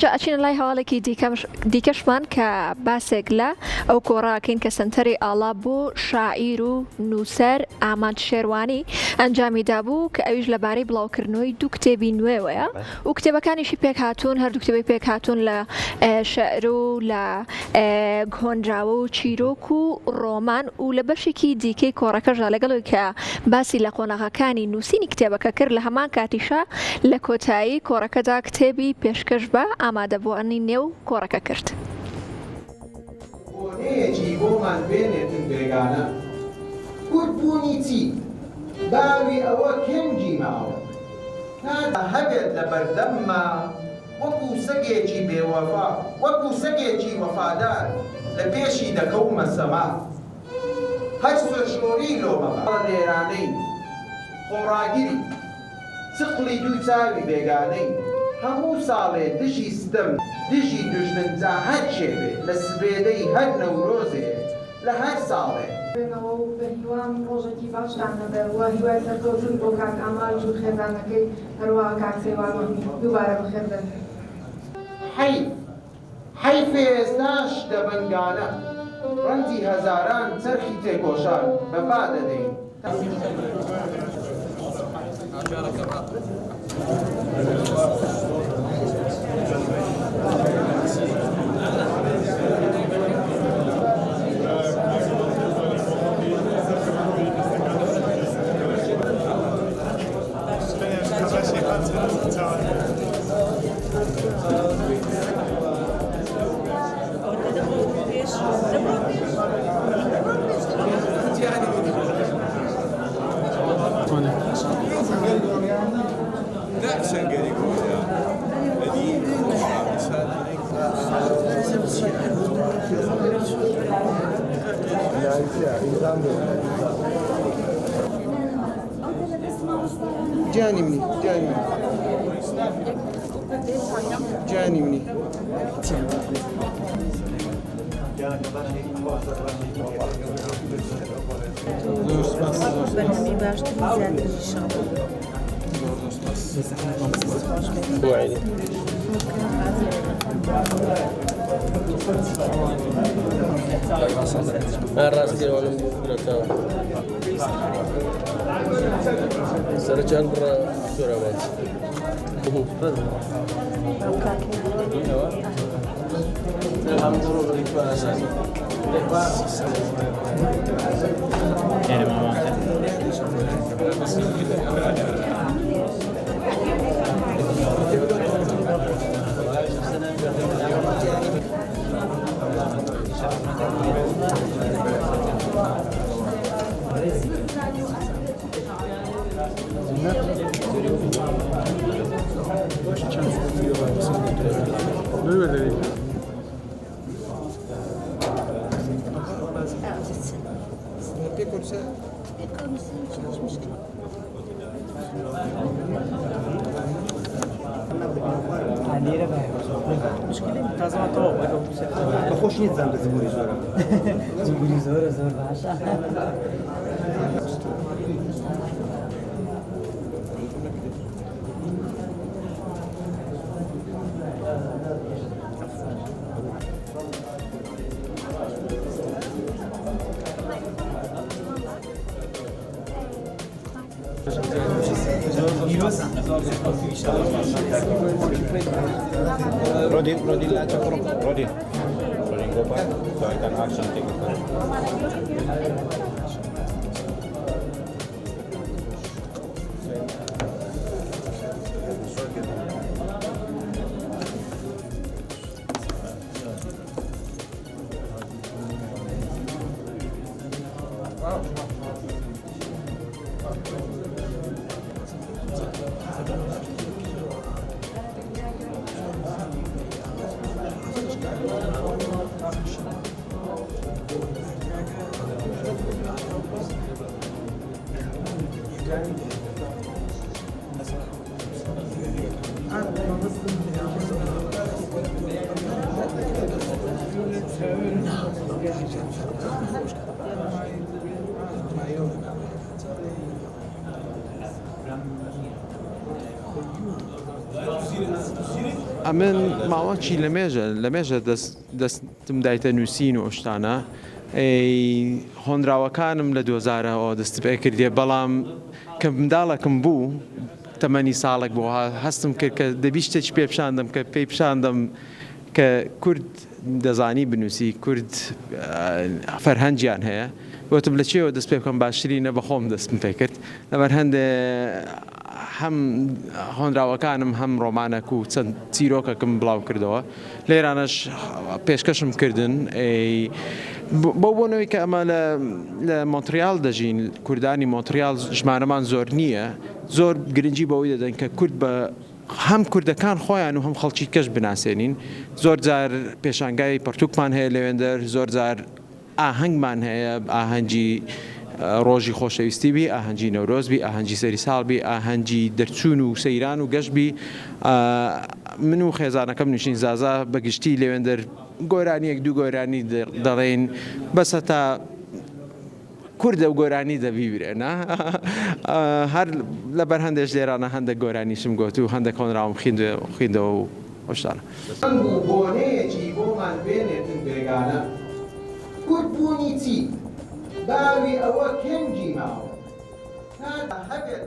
جا ئەچینە لای هەواڵێکی دیکەشمان کە باسێک لە ئەو کۆڕاکەین کە سنتەری ئاڵا بۆ شاعیر و نووسەر ئاماد شێروانی ئەنجامیدا بوو کە ئەویش لەبارەی بڵاوکردنەوەی دوو کتێبی نوێوەیە و کتێبەکانیشی پێک هاتوون هەردوو کتێبی پێک هاتوون لە شەعر و لە گۆنجاوە و چیرۆک و ڕۆمان و لە بەشێکی دیکەی کۆڕەکەشدا لەگەڵەوەی کە باسی لە قۆناغەکانی نووسینی کتێبەکە کرد لە هەمان کاتیشە لە کۆتایی کۆڕەکەدا کتێبی پێشکەش بە ئامادەبووانی نێو کۆڕەکە کرد. بۆنەیەکی بۆمان بێنێتن بێگانە کورتبوونی چی؟ باوی ئەوە کەنجی ماوە تا هەبێت لە بەردەمما وەکو سەگێکی بێوەفا وەکو سەگێکی وەفادار لە پێشی دەکەومە سەما هەر سۆشۆری لۆمەبا لێرانەی خۆڕاگیری چقڵی دوو چاوی بێگانەی هەموو ساڵێ دژی ستەم دژی دوژمنجا هەر شێوێ لە سبێدەی هەر نەورۆزێ لە هەر ساڵێ بێنەوە و بە هیوام ڕۆژێکی باشتان نەبێوە هیوای سەرکەوتن بۆ کاک ئامال و خێزانەکەی هەروەها کاک سێوانوەمی دووبارە بەخێر بن. حەیفێ ئێستاش دەبنگانە ڕەنجی هەزاران چەرخی تێکۆشان بەپا دەدەین. جاني مني برنامه باش زیاد انشاءالله. راستی وانم برتا سرچان برا سورامات بەخۆش نیت زان لە زبوری زۆرە زبوری زۆر باشە. Rodin lah cakap Rodin Gopal soalkan action tengok. ئەمن ماوەکی لە مێژە دەستم دایتە نووسین و ئەشتانە هۆنراوەکانم لە 2000ەوە دەست پێ کردێ بەڵام کە منداڵێکم بوو تەمەنی ساڵێک بۆ هەستم کرد کە دەبی شتێکی پێ پیشاندەم کە پێی پیشاندەم کە کورد دەزانی بنووسی کورد فەرهەنگیان هەیە وتم لە چێوە دەست پێ بکەم باشترینە بە خۆم دەستم پێ کرد لەبەر هەندێ هەم هۆنراوەکانم هەم ڕۆمانەک و چەند چیرۆکەکەم بڵاو کردەوە لێرانەش پێشکەشم کردن بۆ بۆنەوەی کە ئەمە لە مۆنتریال دەژین کوردانی مۆنتریال ژمارەمان زۆر نییە زۆر گرنگی بەوەی دەدەن کە کورد بە هەم کوردەکان خۆیان و هەم خەڵکی کەش بناسێنین زۆر جار پێشانگای پەرتووکمان هەیە لەوێندەر زۆر جار ئاهەنگمان هەیە ئاهەنگی ڕۆژی خۆشەویستی بی ئاهەنگی نەورۆزبی ئاهەنگی سەری ساڵبی ئاهەنگی دەرچوون و سەیران و گەشتبی من و خێزانەکەم نووسین زازا بەگشتی لەوێندەر گۆرانیەک دوو گۆرانی دەڵێن بەسە تا کوردە و گۆرانی دەبیبرێنە هەر لەبەر هەندێک لێرانە هەندێک گۆرانیشم گوت و هەندێک کۆنراوم خوێندەوە و ئەوشتانە بۆنەیەکی بۆمان بێنێتن بێگانە کورتبوونی چی؟ باوی ئەوە کەنجی ماوە هەبێت